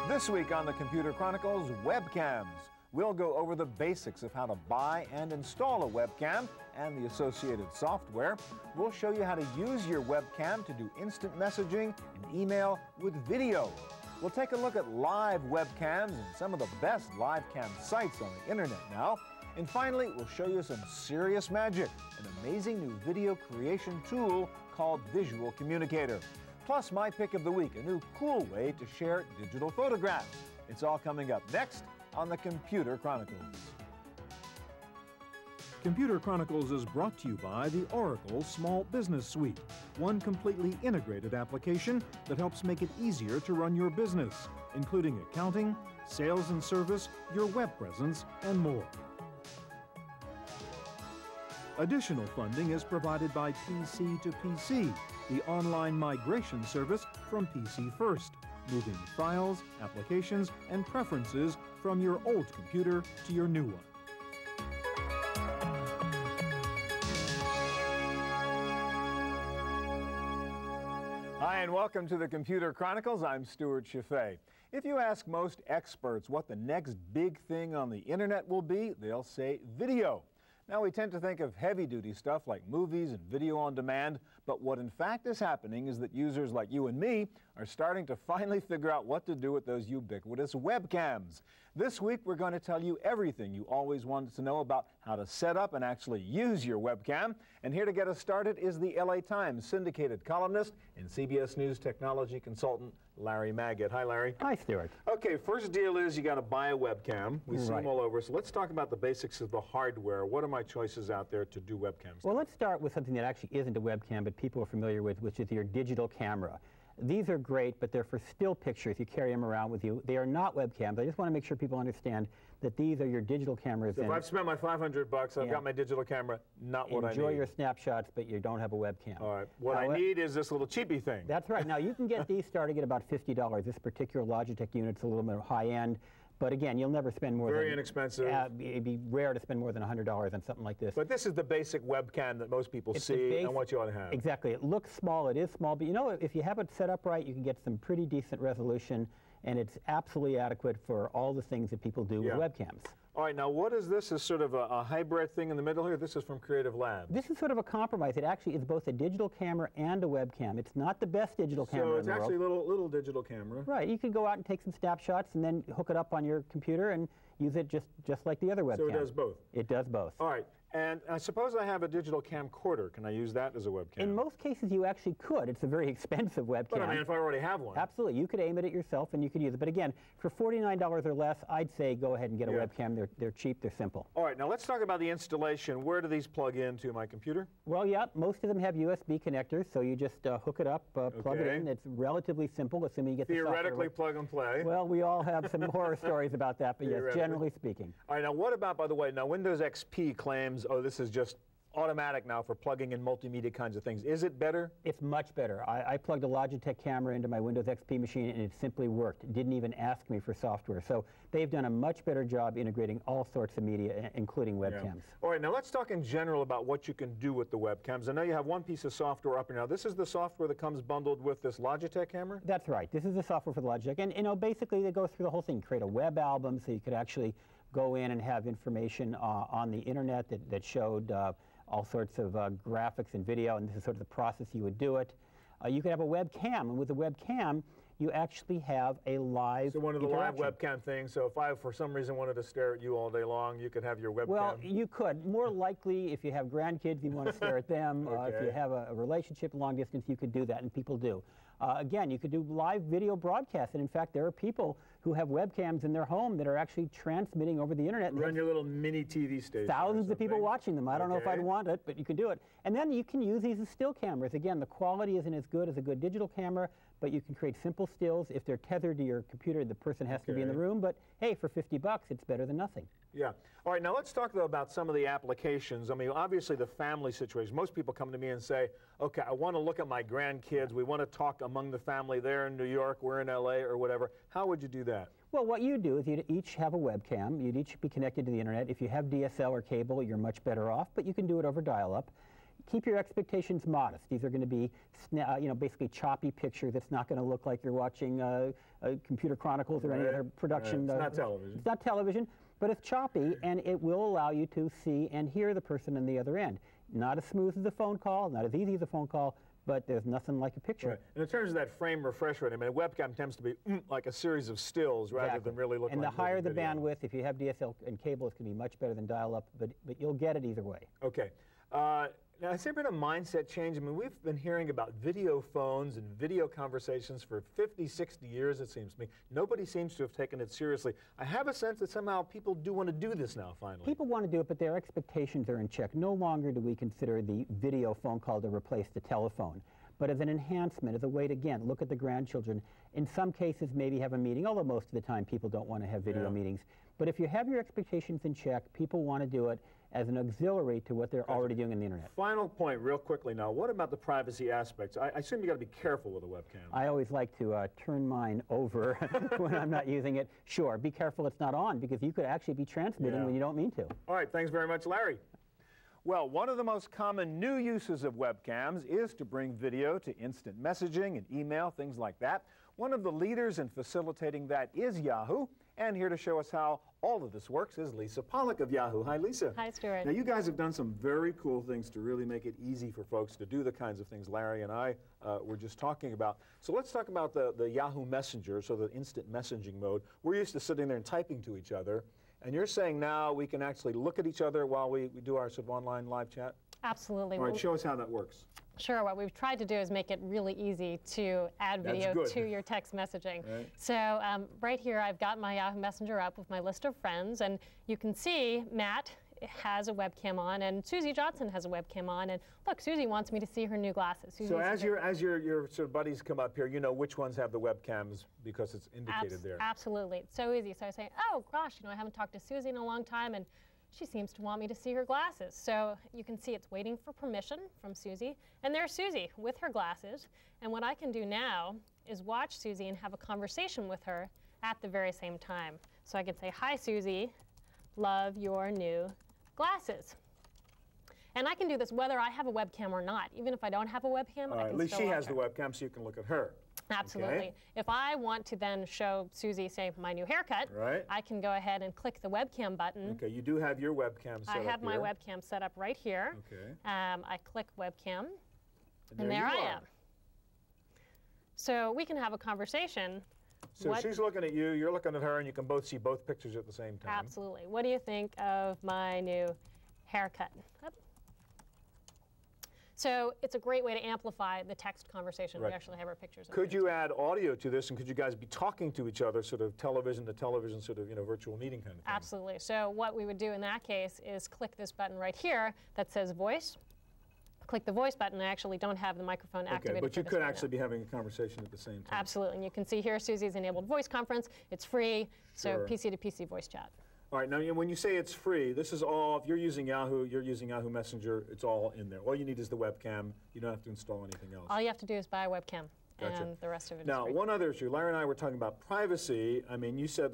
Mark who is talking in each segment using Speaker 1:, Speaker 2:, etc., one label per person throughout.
Speaker 1: This week on the Computer Chronicles, webcams. We'll go over the basics of how to buy and install a webcam and the associated software. We'll show you how to use your webcam to do instant messaging and email with video. We'll take a look at live webcams and some of the best live cam sites on the internet now. And finally, we'll show you some serious magic, an amazing new video creation tool called Visual Communicator. Plus, my pick of the week, a new cool way to share digital photographs. It's all coming up next on the Computer Chronicles. Computer Chronicles is brought to you by the Oracle Small Business Suite, one completely integrated application that helps make it easier to run your business, including accounting, sales and service, your web presence, and more. Additional funding is provided by PC to PC, the online migration service from PC First, moving files, applications, and preferences from your old computer to your new one. Hi, and welcome to the Computer Chronicles. I'm Stuart Chaffee. If you ask most experts what the next big thing on the internet will be, they'll say video. Now, we tend to think of heavy-duty stuff like movies and video on demand, but what in fact is happening is that users like you and me are starting to finally figure out what to do with those ubiquitous webcams. This week, we're going to tell you everything you always wanted to know about how to set up and actually use your webcam. And here to get us started is the LA Times syndicated columnist and CBS News technology consultant, Larry Magid. Hi, Larry.
Speaker 2: Hi, Stuart.
Speaker 1: Okay, first deal is you got to buy a webcam. We see them all over. So let's talk about the basics of the hardware. What are my choices out there to do webcams?
Speaker 2: Well, let's start with something that actually isn't a webcam, but people are familiar with, which is your digital camera. These are great, but they're for still pictures. You carry them around with you. They are not webcams. I just want to make sure people understand that these are your digital cameras.
Speaker 1: So if I've spent my $500, I've got my digital camera, not what I need.
Speaker 2: Enjoy your snapshots, but you don't have a webcam.
Speaker 1: All right. What I need is this little cheapy thing.
Speaker 2: That's right. Now, you can get these starting at about $50. This particular Logitech unit's a little bit high-end. But again, you'll never spend more
Speaker 1: Very inexpensive.
Speaker 2: It'd be rare to spend more than $100 on something like this.
Speaker 1: But this is the basic webcam that most people see and what you ought to have.
Speaker 2: Exactly. It looks small. It is small. But you know, if you have it set up right, you can get some pretty decent resolution. And it's absolutely adequate for all the things that people do with webcams.
Speaker 1: All right, now what is this? Is sort of a hybrid thing in the middle here? This is from Creative Labs.
Speaker 2: This is sort of a compromise. It actually is both a digital camera and a webcam. It's not the best digital camera in the world.
Speaker 1: So it's actually a little digital camera.
Speaker 2: Right. You can go out and take some snapshots and then hook it up on your computer and use it just like the other webcam.
Speaker 1: So it does both?
Speaker 2: It does both.
Speaker 1: All right. And I suppose I have a digital camcorder. Can I use that as a webcam?
Speaker 2: In most cases, you actually could. It's a very expensive webcam.
Speaker 1: But I mean, if I already have one.
Speaker 2: Absolutely. You could aim it at yourself and you could use it. But again, for $49 or less, I'd say go ahead and get a webcam. They're cheap, they're simple.
Speaker 1: All right, now let's talk about the installation. Where do these plug into my computer?
Speaker 2: Well, yeah, most of them have USB connectors, so you just hook it up, plug it in. It's relatively simple, assuming you get the software.
Speaker 1: Theoretically, plug and play.
Speaker 2: Well, we all have some horror stories about that, but yes, generally speaking.
Speaker 1: All right, now what about, by the way, now Windows XP claims, oh, this is just automatic now for plugging in multimedia kinds of things. Is it better?
Speaker 2: It's much better. I plugged a Logitech camera into my Windows XP machine and it simply worked. It didn't even ask me for software. So they've done a much better job integrating all sorts of media, including webcams.
Speaker 1: All right, now let's talk in general about what you can do with the webcams. I know you have one piece of software up here now. This is the software that comes bundled with this Logitech camera?
Speaker 2: That's right. This is the software for the Logitech. And you know, basically they go through the whole thing. Create a web album so you could actually go in and have information on the internet that showed all sorts of graphics and video, and this is sort of the process you would do it. You could have a webcam, and with a webcam, you actually have a live
Speaker 1: So one of the live webcam things, so if I, for some reason, wanted to stare at you all day long, you could have your webcam?
Speaker 2: Well, you could. More likely, if you have grandkids, you want to stare at them. If you have a relationship long distance, you could do that, and people do. Again, you could do live video broadcasts, and in fact, there are people who have webcams in their home that are actually transmitting over the internet.
Speaker 1: Run your little mini TV station.
Speaker 2: Thousands of people watching them. I don't know if I'd want it, but you can do it. And then you can use these as still cameras. Again, the quality isn't as good as a good digital camera, but you can create simple stills. If they're tethered to your computer, the person has to be in the room, but hey, for $50, it's better than nothing.
Speaker 1: Yeah. All right, now let's talk, though, about some of the applications. I mean, obviously, the family situation. Most people come to me and say, okay, I want to look at my grandkids. We want to talk among the family there in New York, we're in LA, or whatever. How would you do that?
Speaker 2: Well, what you do is you'd each have a webcam. You'd each be connected to the internet. If you have DSL or cable, you're much better off, but you can do it over dial-up. Keep your expectations modest. These are going to be, basically choppy pictures. It's not going to look like you're watching Computer Chronicles or any other production.
Speaker 1: It's not television.
Speaker 2: It's not television, but it's choppy, and it will allow you to see and hear the person on the other end. Not as smooth as a phone call, not as easy as a phone call, but there's nothing like a picture.
Speaker 1: Right. And in terms of that frame refresh rate, I mean, a webcam tends to be like a series of stills rather than really looking like
Speaker 2: And the higher the
Speaker 1: video.
Speaker 2: bandwidth, if you have DSL and cable, it's going to be much better than dial-up, but you'll get it either way.
Speaker 1: Okay. Now, has there been a mindset change? I mean, we've been hearing about video phones and video conversations for 50, 60 years, it seems to me. Nobody seems to have taken it seriously. I have a sense that somehow people do want to do this now, finally.
Speaker 2: People want to do it, but their expectations are in check. No longer do we consider the video phone call to replace the telephone, but as an enhancement, as a way to, again, look at the grandchildren. In some cases, maybe have a meeting, although most of the time people don't want to have video meetings. But if you have your expectations in check, people want to do it as an auxiliary to what they're already doing in the internet.
Speaker 1: Final point, real quickly now. What about the privacy aspects? I assume you got to be careful with a webcam.
Speaker 2: I always like to turn mine over when I'm not using it. Sure, be careful it's not on, because you could actually be transmitting when you don't mean to.
Speaker 1: All right, thanks very much, Larry. Well, one of the most common new uses of webcams is to bring video to instant messaging and email, things like that. One of the leaders in facilitating that is Yahoo, and here to show us how all of this works is Lisa Pollock of Yahoo. Hi, Lisa.
Speaker 3: Hi, Stuart.
Speaker 1: Now, you guys have done some very cool things to really make it easy for folks to do the kinds of things Larry and I were just talking about. So let's talk about the Yahoo Messenger, so the instant messaging mode. We're used to sitting there and typing to each other, and you're saying now we can actually look at each other while we do our sort of online live chat?
Speaker 3: Absolutely.
Speaker 1: All right, show us how that works.
Speaker 3: Sure. What we've tried to do is make it really easy to add video to your text messaging.
Speaker 1: Right.
Speaker 3: So right here I've got my Yahoo Messenger up with my list of friends, and you can see Matt has a webcam on, and Susie Johnson has a webcam on, and look, Susie wants me to see her new glasses.
Speaker 1: So as your sort of buddies come up here, you know which ones have the webcams because it's indicated there.
Speaker 3: Absolutely. It's so easy. So I say, oh gosh, I haven't talked to Susie in a long time, and she seems to want me to see her glasses. So you can see it's waiting for permission from Susie, and there's Susie with her glasses. And what I can do now is watch Susie and have a conversation with her at the very same time. So I can say, hi Susie, love your new glasses. And I can do this whether I have a webcam or not. Even if I don't have a webcam, I can
Speaker 1: at least
Speaker 3: still
Speaker 1: she has
Speaker 3: watch
Speaker 1: the
Speaker 3: her.
Speaker 1: webcam so you can look at her.
Speaker 3: Absolutely.
Speaker 1: Okay.
Speaker 3: If I want to then show Susie, say, my new haircut,
Speaker 1: Right.
Speaker 3: I can go ahead and click the webcam button.
Speaker 1: Okay, you do have your webcam set up
Speaker 3: I have my
Speaker 1: here.
Speaker 3: webcam set up right here.
Speaker 1: Okay.
Speaker 3: I click webcam, and
Speaker 1: there
Speaker 3: there I
Speaker 1: you are.
Speaker 3: am. So we can have a conversation.
Speaker 1: So she's looking at you, you're looking at her, and you can both see both pictures at the same time.
Speaker 3: Absolutely. What do you think of my new haircut? Up. So it's a great way to amplify the text conversation.
Speaker 1: Right.
Speaker 3: We actually have our pictures.
Speaker 1: Could you add audio to this, and could you guys be talking to each other, sort of television to television, sort of virtual meeting kind of thing?
Speaker 3: Absolutely. So what we would do in that case is click this button right here that says voice. Click the voice button. I actually don't have the microphone activated.
Speaker 1: Okay, but you
Speaker 3: for this
Speaker 1: could
Speaker 3: right
Speaker 1: actually
Speaker 3: now.
Speaker 1: be having a conversation at the same time.
Speaker 3: Absolutely. And you can see here Susie's enabled voice conference. It's free, so
Speaker 1: Sure.
Speaker 3: PC to PC voice chat.
Speaker 1: All right, now when you say it's free, this is all, if you're using Yahoo, you're using Yahoo Messenger, it's all in there. All you need is the webcam. You don't have to install anything else.
Speaker 3: All you have to do is buy a webcam,
Speaker 1: Gotcha.
Speaker 3: and the rest of it is
Speaker 1: Now,
Speaker 3: free.
Speaker 1: one other issue. Larry and I were talking about privacy. I mean, you said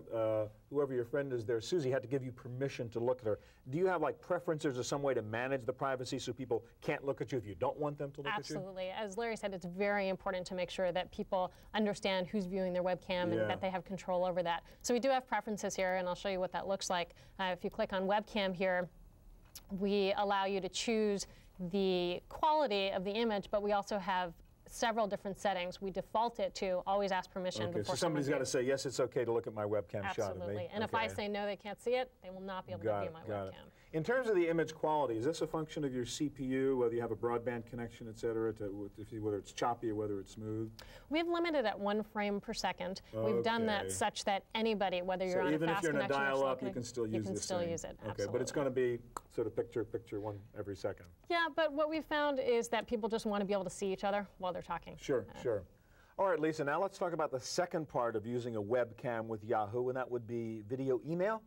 Speaker 1: whoever your friend is there, Susie, had to give you permission to look at her. Do you have like preferences or some way to manage the privacy so people can't look at you if you don't want them to look
Speaker 3: Absolutely. As Larry said, it's very important to make sure that people understand who's viewing their webcam and that they have control over that. So we do have preferences here, and I'll show you what that looks like. If you click on webcam here, we allow you to choose the quality of the image, but we also have several different settings. We default it to always ask permission
Speaker 1: Okay,
Speaker 3: before
Speaker 1: so somebody's got to
Speaker 3: views.
Speaker 1: say, yes, it's okay to look at my webcam shot of me.
Speaker 3: Absolutely. And if I say no, they can't see it, they will not be able to view my
Speaker 1: Got
Speaker 3: webcam.
Speaker 1: it. In terms of the image quality, is this a function of your CPU, whether you have a broadband connection, et cetera, whether it's choppy or whether it's smooth?
Speaker 3: We've limited at 1 frame per second. We've done that
Speaker 1: Okay.
Speaker 3: such that anybody, whether you're
Speaker 1: So
Speaker 3: on a
Speaker 1: even if
Speaker 3: fast
Speaker 1: you're in a
Speaker 3: connection or slow
Speaker 1: dial-up, you
Speaker 3: connection,
Speaker 1: can still use this
Speaker 3: You can still
Speaker 1: thing.
Speaker 3: use it,
Speaker 1: Okay,
Speaker 3: absolutely.
Speaker 1: but it's going to be sort of picture one every second.
Speaker 3: Yeah, but what we've found is that people just want to be able to see each other while they're talking.
Speaker 1: Sure, sure. All right, Lisa, now let's talk about the second part of using a webcam with Yahoo, and that would be video email.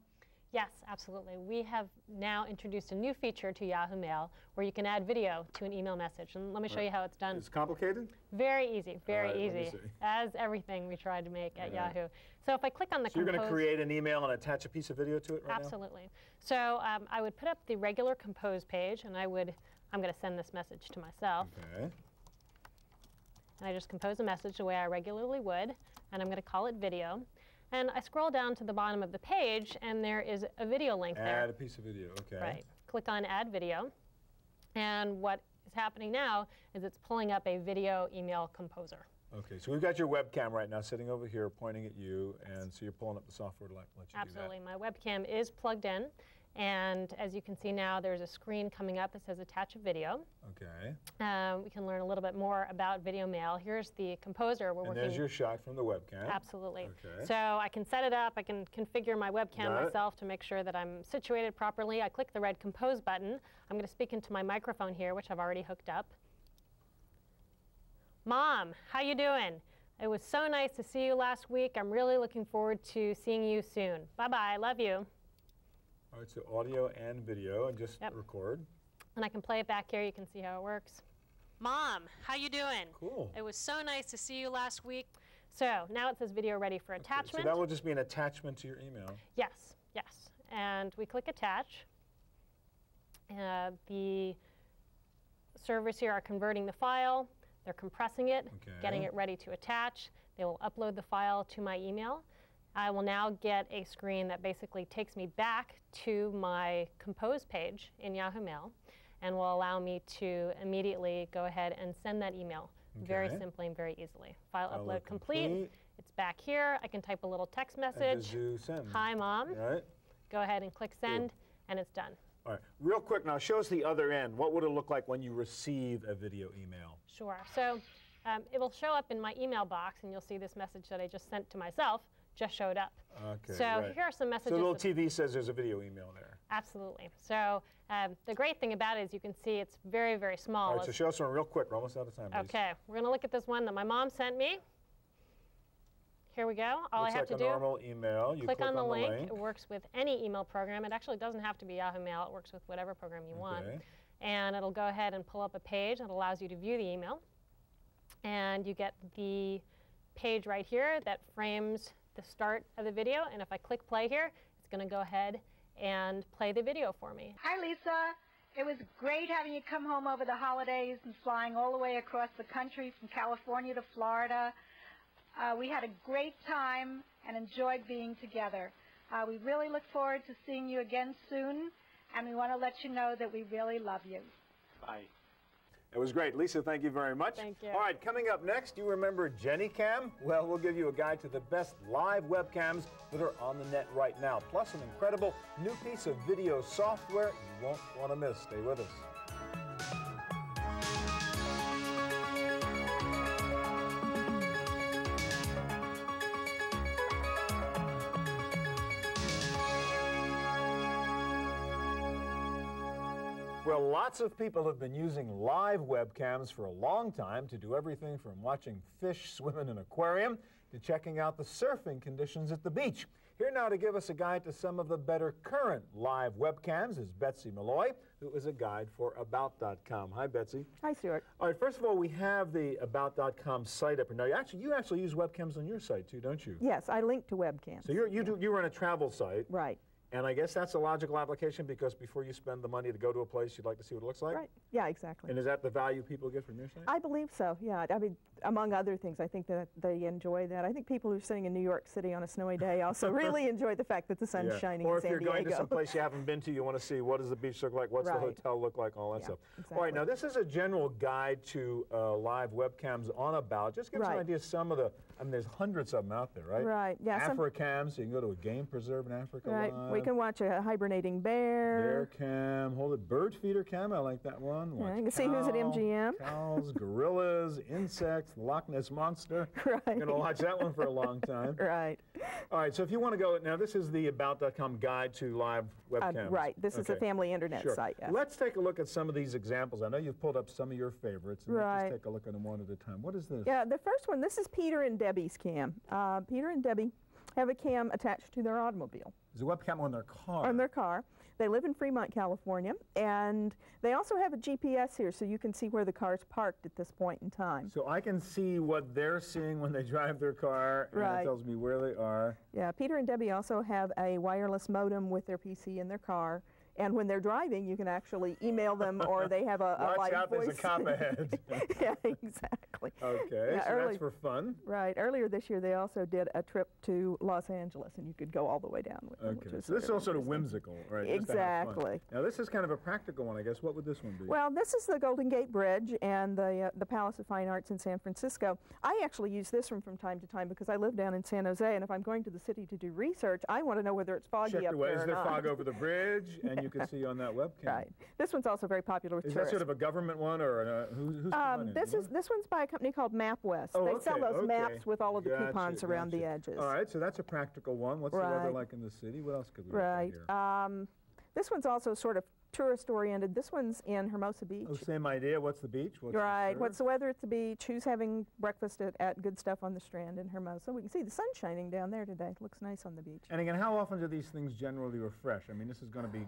Speaker 3: Yes, absolutely. We have now introduced a new feature to Yahoo Mail where you can add video to an email message. And let me show you how it's done.
Speaker 1: It's complicated?
Speaker 3: Very easy, very
Speaker 1: All right, let me
Speaker 3: easy.
Speaker 1: see.
Speaker 3: As everything we tried to make at Yahoo. So if I click on the
Speaker 1: So you're going to
Speaker 3: compose,
Speaker 1: create an email and attach a piece of video to it right
Speaker 3: absolutely. So I would put up the regular compose page, and I'm going to send this message to myself.
Speaker 1: now? Okay.
Speaker 3: And I just compose a message the way I regularly would, and I'm going to call it video. And I scroll down to the bottom of the page, and there is a video link there.
Speaker 1: Add a piece of video, okay.
Speaker 3: Right. Click on Add Video. And what is happening now is it's pulling up a video email composer.
Speaker 1: Okay, so we've got your webcam right now sitting over here pointing at you, and so you're pulling up the software to let you
Speaker 3: Absolutely. My webcam is plugged in, and as you can see now, there's a screen coming up that says Attach a Video.
Speaker 1: do that. Okay.
Speaker 3: We can learn a little bit more about video mail. Here's the composer we're
Speaker 1: And
Speaker 3: working.
Speaker 1: there's your shot from the webcam.
Speaker 3: Absolutely.
Speaker 1: Okay.
Speaker 3: So I can set it up. I can configure my webcam
Speaker 1: Got it.
Speaker 3: myself to make sure that I'm situated properly. I click the red compose button. I'm going to speak into my microphone here, which I've already hooked up. Mom, how you doing? It was so nice to see you last week. I'm really looking forward to seeing you soon. Bye-bye. Love you.
Speaker 1: All right, so audio and video, and just record.
Speaker 3: And I can play it back here. You can see how it works. Mom, how you doing?
Speaker 1: Cool.
Speaker 3: It was so nice to see you last week. So now it says video ready for attachment.
Speaker 1: So that will just be an attachment to your email.
Speaker 3: Yes, yes. And we click attach. The servers here are converting the file. They're compressing it, getting it ready to attach. They will upload the file to my email. I will now get a screen that basically takes me back to my compose page in Yahoo Mail and will allow me to immediately go ahead and send that email very simply and very easily. File upload complete. It's back here. I can type a little text message.
Speaker 1: And just do send.
Speaker 3: Hi, Mom.
Speaker 1: All right.
Speaker 3: Go ahead and click send, and it's done.
Speaker 1: All right, real quick now, show us the other end. What would it look like when you receive a video email?
Speaker 3: Sure. So it will show up in my email box, and you'll see this message that I just sent to myself just showed up.
Speaker 1: Okay,
Speaker 3: so here are some messages.
Speaker 1: So the little TV says there's a video email there.
Speaker 3: Absolutely. So the great thing about it is you can see it's very, very small.
Speaker 1: All right, so show us one real quick. We're almost out of time, please.
Speaker 3: Okay, we're going to look at this one that my mom sent me. Here we go. All I have to do,
Speaker 1: normal email. You
Speaker 3: click on the link. It works with any email program. It actually doesn't have to be Yahoo Mail. It works with whatever program you want. And it'll go ahead and pull up a page that allows you to view the email. And you get the page right here that frames the start of the video. And if I click play here, it's going to go ahead and play the video for me.
Speaker 4: Hi, Lisa. It was great having you come home over the holidays and flying all the way across the country from California to Florida. We had a great time and enjoyed being together. We really look forward to seeing you again soon, and we want to let you know that we really love you.
Speaker 1: Bye. It was great. Lisa, thank you very much.
Speaker 3: Thank you.
Speaker 1: All right, coming up next, you remember JennyCam? Well, we'll give you a guide to the best live webcams that are on the net right now, plus an incredible new piece of video software you won't want to miss. Stay with us. Well, lots of people have been using live webcams for a long time to do everything from watching fish swim in an aquarium to checking out the surfing conditions at the beach. Here now to give us a guide to some of the better current live webcams is Betsy Malloy, who is a guide for About.com. Hi, Betsy.
Speaker 5: Hi, Stuart.
Speaker 1: All right, first of all, we have the About.com site up here. Now, you actually use webcams on your site, too, don't you?
Speaker 5: Yes, I link to webcams.
Speaker 1: So you run a travel site.
Speaker 5: Right.
Speaker 1: And I guess that's a logical application because before you spend the money to go to a place, you'd like to see what it looks like?
Speaker 5: Right. Yeah, exactly.
Speaker 1: And is that the value people get from your site?
Speaker 5: I believe so, yeah. I mean, among other things, I think that they enjoy that. I think people who are sitting in New York City on a snowy day also really enjoy the fact that the sun's shining
Speaker 1: or
Speaker 5: in San Diego.
Speaker 1: Or if you're going to some place you haven't been to, you want to see what does the beach look like, what's the hotel look like, all that stuff.
Speaker 5: Exactly.
Speaker 1: All right, now this is a general guide to live webcams on About. Just give us an idea of some of the, I mean, there's hundreds of them out there, right?
Speaker 5: Right, yeah.
Speaker 1: Africams, so you can go to a game preserve in Africa live.
Speaker 5: We can watch a hibernating bear.
Speaker 1: Bear cam, hold it, bird feeder cam, I like that one.
Speaker 5: Yeah, you can see who's at MGM.
Speaker 1: Cows, gorillas, insects, Loch Ness Monster.
Speaker 5: Right.
Speaker 1: I'm going to watch that one for a long time.
Speaker 5: Right.
Speaker 1: All right, so if you want to go, now this is the About.com guide to live webcams.
Speaker 5: Right, this is a family internet site. Yeah.
Speaker 1: Let's take a look at some of these examples. I know you've pulled up some of your favorites. And let's just take a look at them one at a time. What is this?
Speaker 5: Yeah, the first one, this is Peter and Debbie's cam. Peter and Debbie have a cam attached to their automobile.
Speaker 1: There's a webcam on their car.
Speaker 5: On their car. They live in Fremont, California, and they also have a GPS here, so you can see where the car's parked at this point in time.
Speaker 1: So I can see what they're seeing when they drive their car, and it tells me where they are.
Speaker 5: Yeah, Peter and Debbie also have a wireless modem with their PC in their car. And when they're driving, you can actually email them, or they have a
Speaker 1: Watch
Speaker 5: live
Speaker 1: out,
Speaker 5: voice.
Speaker 1: there's a cop ahead.
Speaker 5: Yeah, exactly.
Speaker 1: Okay,
Speaker 5: Yeah,
Speaker 1: so that's for fun.
Speaker 5: Right. Earlier this year, they also did a trip to Los Angeles, and you could go all the way down with them.
Speaker 1: Okay, so this is all sort of whimsical, right?
Speaker 5: Exactly.
Speaker 1: Now, this is kind of a practical one, I guess. What would this one be?
Speaker 5: Well, this is the Golden Gate Bridge and the Palace of Fine Arts in San Francisco. I actually use this one from time to time because I live down in San Jose, and if I'm going to the city to do research, I want to know whether it's foggy up there or not.
Speaker 1: Is there fog over the bridge? And you can see on that webcam.
Speaker 5: Right. This one's also very popular with tourists.
Speaker 1: Is that sort of a government one, or who's
Speaker 5: this one's by a company called MapWest.
Speaker 1: Oh,
Speaker 5: they
Speaker 1: okay,
Speaker 5: sell those maps with all of the coupons around the edges.
Speaker 1: All right, so that's a practical one. What's the weather like in the city? What else could we look at here?
Speaker 5: This one's also sort of tourist-oriented. This one's in Hermosa Beach.
Speaker 1: Oh, same idea. What's the beach?
Speaker 5: What's the weather at the beach? Who's having breakfast at Good Stuff on the Strand in Hermosa? We can see the sun shining down there today. Looks nice on the beach.
Speaker 1: And again, how often do these things generally refresh? I mean, this is going to be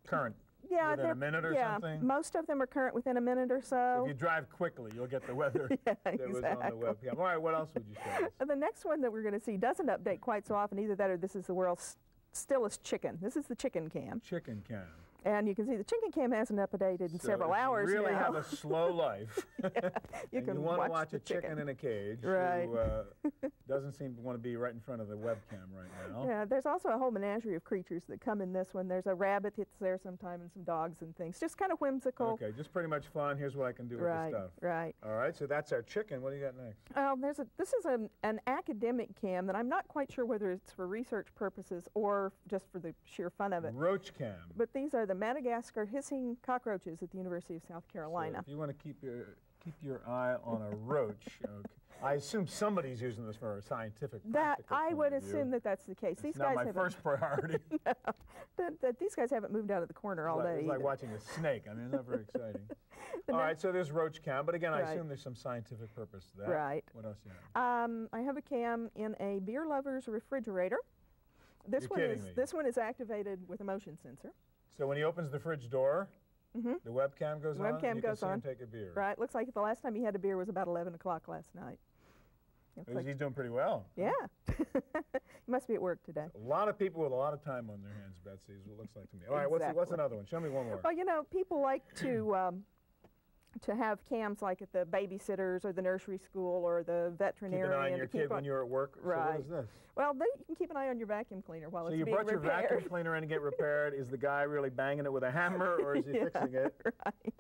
Speaker 1: current.
Speaker 5: Yeah,
Speaker 1: within a minute or something?
Speaker 5: Most of them are current within a minute or so.
Speaker 1: If you drive quickly, you'll get the weather that was on the webcam. All right, what else would you show us?
Speaker 5: The next one that we're going to see doesn't update quite so often. Either that or this is the world's stillest chicken. This is the chicken cam.
Speaker 1: Chicken cam.
Speaker 5: And you can see the chicken cam hasn't updated in several hours
Speaker 1: you really
Speaker 5: now.
Speaker 1: have a slow life.
Speaker 5: You
Speaker 1: want to watch a chicken in a cage
Speaker 5: right.
Speaker 1: who doesn't seem to want to be right in front of the webcam right now.
Speaker 5: Yeah, there's also a whole menagerie of creatures that come in this one. There's a rabbit that's there sometime and some dogs and things. Just kind of whimsical.
Speaker 1: Okay, just pretty much fun. Here's what I can do with the stuff.
Speaker 5: Right.
Speaker 1: All right, so that's our chicken. What do you got next?
Speaker 5: This is an academic cam that I'm not quite sure whether it's for research purposes or just for the sheer fun of it.
Speaker 1: Roach cam.
Speaker 5: But these are the Madagascar hissing cockroaches at the University of South Carolina.
Speaker 1: So if you want to keep your eye on a roach, I assume somebody's using this for a scientific
Speaker 5: I would assume that that's the case.
Speaker 1: It's not my first priority.
Speaker 5: These guys haven't moved out of the corner all day.
Speaker 1: It's like watching a snake. I mean, it's not very exciting. All right, so there's roach cam, but again, I assume there's some scientific purpose to that.
Speaker 5: Right.
Speaker 1: What else do you have?
Speaker 5: I have a cam in a beer lover's refrigerator. This one is activated with a motion sensor.
Speaker 1: So when he opens the fridge door, the webcam goes on, and you can see him take a beer.
Speaker 5: Right. Looks like the last time he had a beer was about 11 o'clock last night.
Speaker 1: He's doing pretty well.
Speaker 5: Yeah. He must be at work today.
Speaker 1: A lot of people with a lot of time on their hands, Betsy, is what it looks like to me. All right, what's another one? Show me one more.
Speaker 5: Well, you know, people like to have cams like at the babysitters or the nursery school or the veterinarian.
Speaker 1: Keep an eye on your kid when you're at work.
Speaker 5: Right.
Speaker 1: So what is this?
Speaker 5: Well, then you can keep an eye on your vacuum cleaner while it's being repaired.
Speaker 1: So you brought your vacuum cleaner in to get repaired. Is the guy really banging it with a hammer, or is he fixing it?
Speaker 5: Right.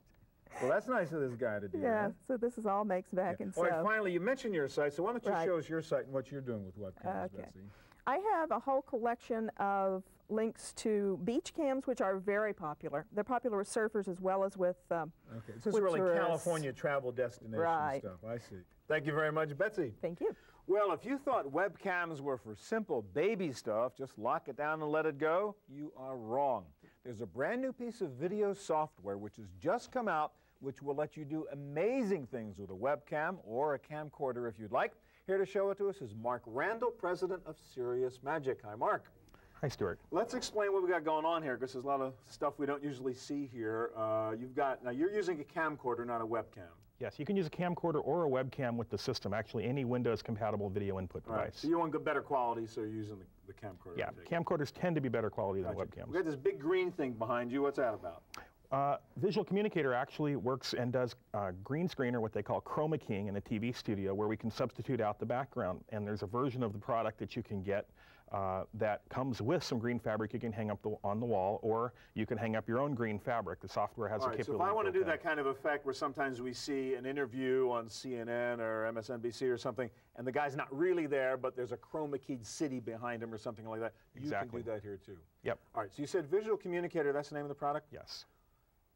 Speaker 1: Well, that's nice of this guy to do that.
Speaker 5: Yeah, so this is all makes back and so.
Speaker 1: All right, finally, you mentioned your site, so why don't you show us your site and what you're doing with webcams, Betsy?
Speaker 5: I have a whole collection of links to beach cams, which are very popular. They're popular with surfers as well as with
Speaker 1: okay, so this is really
Speaker 5: tourists.
Speaker 1: California travel destination stuff. I see. Thank you very much, Betsy.
Speaker 5: Thank you.
Speaker 1: Well, if you thought webcams were for simple baby stuff, just lock it down and let it go, you are wrong. There's a brand new piece of video software which has just come out, which will let you do amazing things with a webcam or a camcorder if you'd like. Here to show it to us is Mark Randall, president of Serious Magic. Hi, Mark.
Speaker 6: Hi, Stuart.
Speaker 1: Let's explain what we got going on here, because there's a lot of stuff we don't usually see here. Now you're using a camcorder, not a webcam.
Speaker 6: Yes, you can use a camcorder or a webcam with the system, actually any Windows-compatible video input device.
Speaker 1: Right. So you want better quality, so you're using the camcorder.
Speaker 6: Yeah, camcorders tend to be better quality than webcams.
Speaker 1: We've got this big green thing behind you. What's that about?
Speaker 6: Visual Communicator actually works and does green screen, or what they call chroma keying in a TV studio, where we can substitute out the background. And there's a version of the product that you can get that comes with some green fabric you can hang up on the wall, or you can hang up your own green fabric. The software has a capability.
Speaker 1: So if I want to do that kind of effect where sometimes we see an interview on CNN or MSNBC or something, and the guy's not really there, but there's a chroma keyed city behind him or something like that, you can do that here too.
Speaker 6: Yep.
Speaker 1: All right, so you said Visual Communicator, that's the name of the product?
Speaker 6: Yes.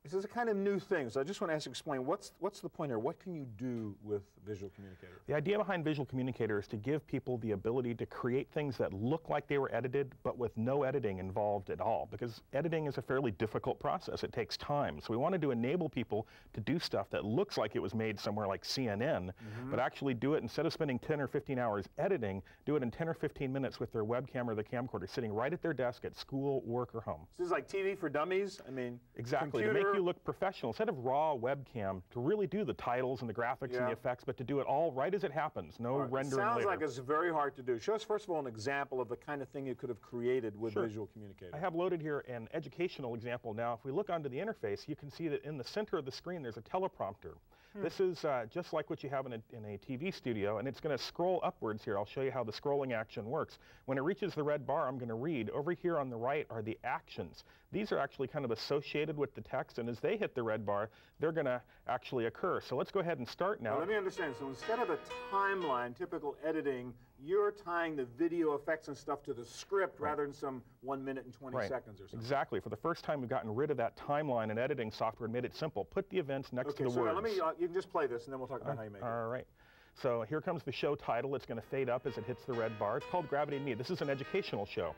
Speaker 1: This is a kind of new thing, so I just want to explain, what's the point here? What can you do with Visual Communicator?
Speaker 6: The idea behind Visual Communicator is to give people the ability to create things that look like they were edited, but with no editing involved at all, because editing is a fairly difficult process. It takes time. So we wanted to enable people to do stuff that looks like it was made somewhere like CNN, but actually do it, instead of spending 10 or 15 hours editing, do it in 10 or 15 minutes with their webcam or the camcorder, sitting right at their desk at school, work, or home.
Speaker 1: So this is like TV for dummies? I mean,
Speaker 6: exactly,
Speaker 1: computer.
Speaker 6: to make you look professional. Instead of raw webcam, to really do the titles and the graphics and the effects, but to do it all right as it happens, no rendering
Speaker 1: Sounds
Speaker 6: later.
Speaker 1: like it's very hard to do. Show us, first of all, an example of the kind of thing you could have created with Visual Communicator.
Speaker 6: I have loaded here an educational example now. If we look onto the interface, you can see that in the center of the screen there's a teleprompter. This is just like what you have in a TV studio, and it's going to scroll upwards here. I'll show you how the scrolling action works. When it reaches the red bar, I'm going to read. Over here on the right are the actions. These are actually kind of associated with the text, and as they hit the red bar, they're going to actually occur. So let's go ahead and start now.
Speaker 1: Let me understand. So instead of a timeline, typical editing, you're tying the video effects and stuff to the script rather than some 1 minute and 20 seconds or something.
Speaker 6: Exactly. For the first time, we've gotten rid of that timeline and editing software and made it simple. Put the events next to the words.
Speaker 1: Let me, you can just play this, and then we'll talk about how you make it.
Speaker 6: All right. So here comes the show title. It's going to fade up as it hits the red bar. It's called Gravity and Me. This is an educational show.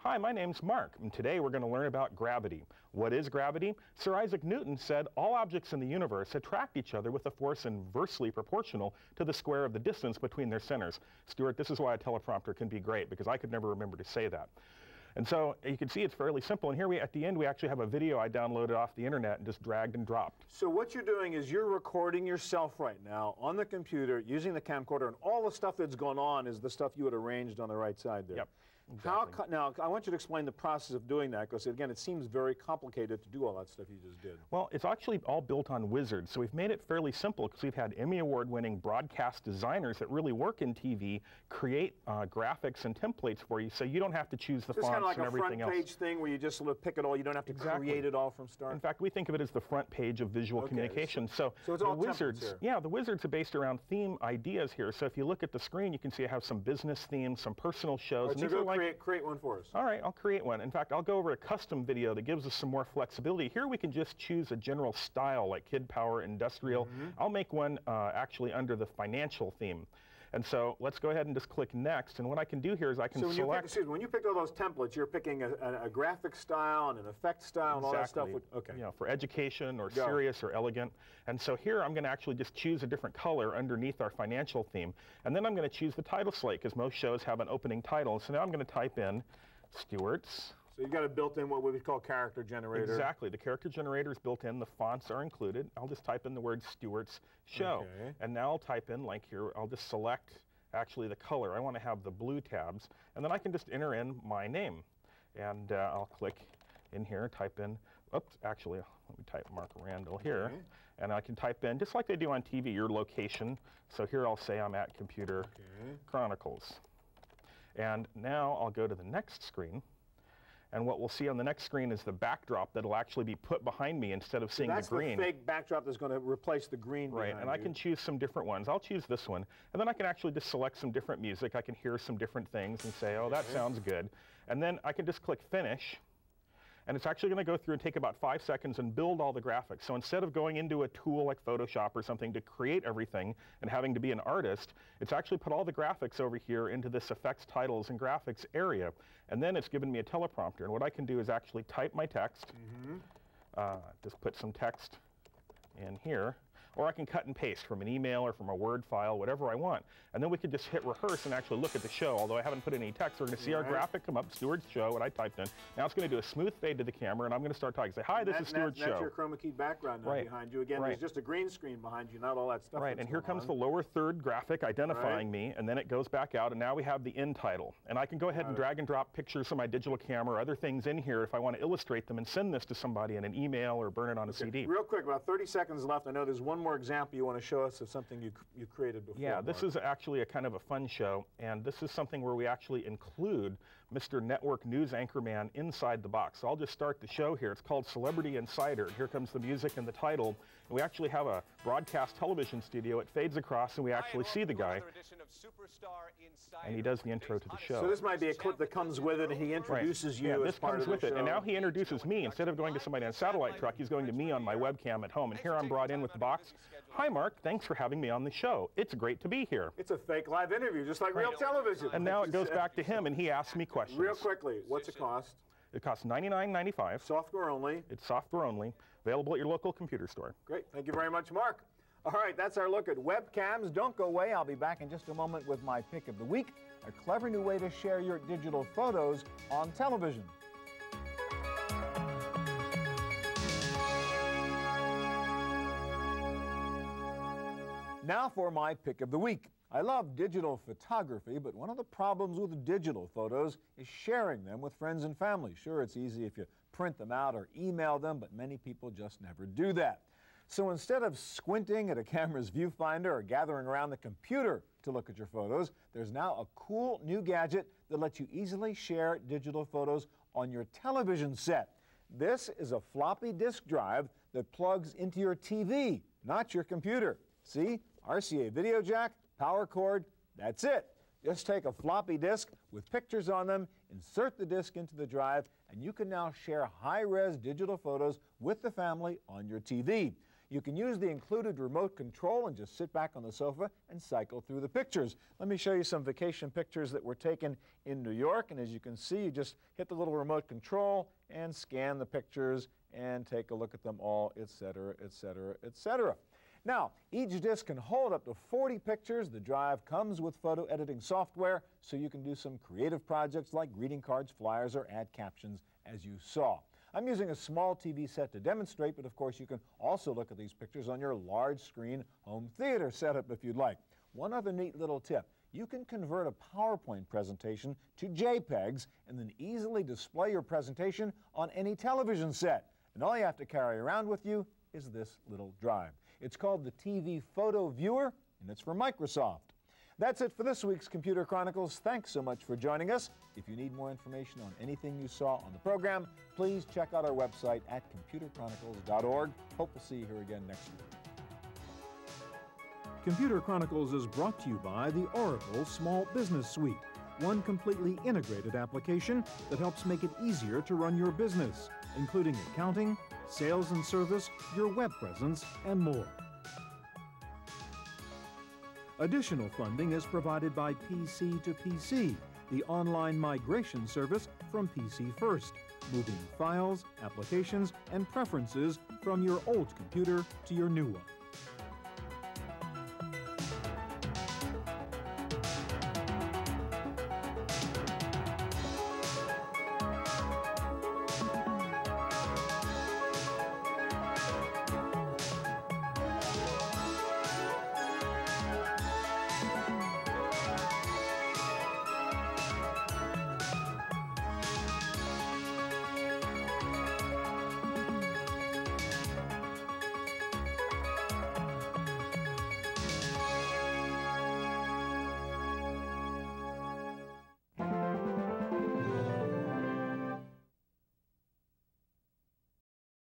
Speaker 6: Hi, my name's Mark, and today we're going to learn about gravity. What is gravity? Sir Isaac Newton said all objects in the universe attract each other with a force inversely proportional to the square of the distance between their centers. Stuart, this is why a teleprompter can be great, because I could never remember to say that. And so you can see it's fairly simple. And here at the end, we actually have a video I downloaded off the internet and just dragged and dropped.
Speaker 1: So what you're doing is you're recording yourself right now on the computer using the camcorder, and all the stuff that's going on is the stuff you had arranged on the right side there.
Speaker 6: Yep. Exactly.
Speaker 1: Now, I want you to explain the process of doing that, because, again, it seems very complicated to do all that stuff you just did.
Speaker 6: Well, it's actually all built on Wizard, so we've made it fairly simple, because we've had Emmy Award-winning broadcast designers that really work in TV create graphics and templates for you, so you don't have to choose the fonts and everything else.
Speaker 1: It's kind of like a front page thing where you just sort of pick it all. You don't have to create it all from start.
Speaker 6: In fact, we think of it as the front page of visual communication. So
Speaker 1: it's all Wizards.
Speaker 6: Yeah, the Wizards are based around theme ideas here. So if you look at the screen, you can see I have some business themes, some personal shows.
Speaker 1: Right, so go create one for us.
Speaker 6: All right, I'll create one. In fact, I'll go over a custom video that gives us some more flexibility. Here we can just choose a general style like Kid Power, Industrial. I'll make one actually under the financial theme. And so let's go ahead and just click Next. And what I can do here is I can select.
Speaker 1: When you picked all those templates, you're picking a graphic style and an effect style and all that stuff.
Speaker 6: Okay. You know, for education or serious or elegant. And so here I'm going to actually just choose a different color underneath our financial theme. And then I'm going to choose the title slate, because most shows have an opening title. So now I'm going to type in Stewart's.
Speaker 1: So you've got a built-in what we call character generator.
Speaker 6: Exactly. The character generator is built in. The fonts are included. I'll just type in the word Stewart's Show.
Speaker 1: Okay.
Speaker 6: And now I'll type in, like here, I'll just select actually the color. I want to have the blue tabs. And then I can just enter in my name. And I'll click in here, type in, oops, actually, let me type Mark Randall here. And I can type in, just like they do on TV, your location. So here I'll say I'm at Computer Chronicles. And now I'll go to the next screen. And what we'll see on the next screen is the backdrop that'll actually be put behind me instead of seeing the green.
Speaker 1: That's the fake backdrop that's going to replace the green behind
Speaker 6: and I can choose some different ones. I'll choose this one. And then I can actually just select some different music. I can hear some different things and say, oh, that sounds good. And then I can just click Finish. And it's actually going to go through and take about 5 seconds and build all the graphics. So instead of going into a tool like Photoshop or something to create everything and having to be an artist, it's actually put all the graphics over here into this effects, titles, and graphics area. And then it's given me a teleprompter. And what I can do is actually type my text, just put some text in here. Or I can cut and paste from an email or from a Word file, whatever I want. And then we can just hit rehearse and actually look at the show. Although I haven't put any text, we're going to see our graphic come up, Stuart's Show, what I typed in. Now it's going to do a smooth fade to the camera, and I'm going to start talking. Say, hi, this is Stuart's Show.
Speaker 1: That's your chroma key background now behind you. Again, there's just a green screen behind you, not all that stuff.
Speaker 6: And here comes the lower third graphic identifying me, and then it goes back out, and now we have the end title. And I can go ahead and drag and drop pictures from my digital camera or other things in here if I want to illustrate them and send this to somebody in an email or burn it on a CD.
Speaker 1: Real quick, about 30 seconds left. I know there's one more example you want to show us of something you created before.
Speaker 6: Yeah, this is actually a kind of a fun show, and this is something where we actually include Mr. Network News Anchorman inside the box. So I'll just start the show here. It's called Celebrity Insider. Here comes the music and the title. And we actually have a broadcast television studio. It fades across and we actually see the guy. And he does the intro to the show.
Speaker 1: So this might be a clip that comes with it, and he introduces you as part of the show.
Speaker 6: This comes with it, and now he introduces me. Instead of going to somebody on a satellite truck, he's going to me on my webcam at home. And here I'm brought in with the box. Hi, Mark. Thanks for having me on the show. It's great to be here.
Speaker 1: It's a fake live interview, just like real television.
Speaker 6: And now it goes back to him, and he asks me questions.
Speaker 1: Real quickly, what's it cost?
Speaker 6: It costs $99.95.
Speaker 1: Software only.
Speaker 6: It's software only. Available at your local computer store.
Speaker 1: Great. Thank you very much, Mark. All right, that's our look at webcams. Don't go away. I'll be back in just a moment with my pick of the week, a clever new way to share your digital photos on television. Now for my pick of the week. I love digital photography, but one of the problems with digital photos is sharing them with friends and family. Sure, it's easy if you print them out or email them, but many people just never do that. So instead of squinting at a camera's viewfinder or gathering around the computer to look at your photos, there's now a cool new gadget that lets you easily share digital photos on your television set. This is a floppy disk drive that plugs into your TV, not your computer. See? RCA video jack, power cord, that's it. Just take a floppy disk with pictures on them, insert the disk into the drive, and you can now share high-res digital photos with the family on your TV. You can use the included remote control and just sit back on the sofa and cycle through the pictures. Let me show you some vacation pictures that were taken in New York, and as you can see, you just hit the little remote control and scan the pictures and take a look at them all, etc., etc., etc. Now, each disc can hold up to 40 pictures. The drive comes with photo editing software, so you can do some creative projects like greeting cards, flyers, or add captions, as you saw. I'm using a small TV set to demonstrate, but of course you can also look at these pictures on your large screen home theater setup if you'd like. One other neat little tip. You can convert a PowerPoint presentation to JPEGs and then easily display your presentation on any television set. And all you have to carry around with you is this little drive. It's called the TV Photo Viewer, and it's from Microsoft. That's it for this week's Computer Chronicles. Thanks so much for joining us. If you need more information on anything you saw on the program, please check out our website at computerchronicles.org. Hope we'll see you here again next week. Computer Chronicles is brought to you by the Oracle Small Business Suite, one completely integrated application that helps make it easier to run your business, including accounting, sales and service, your web presence, and more. Additional funding is provided by PC to PC, the online migration service from PC First, moving files, applications, and preferences from your old computer to your new one.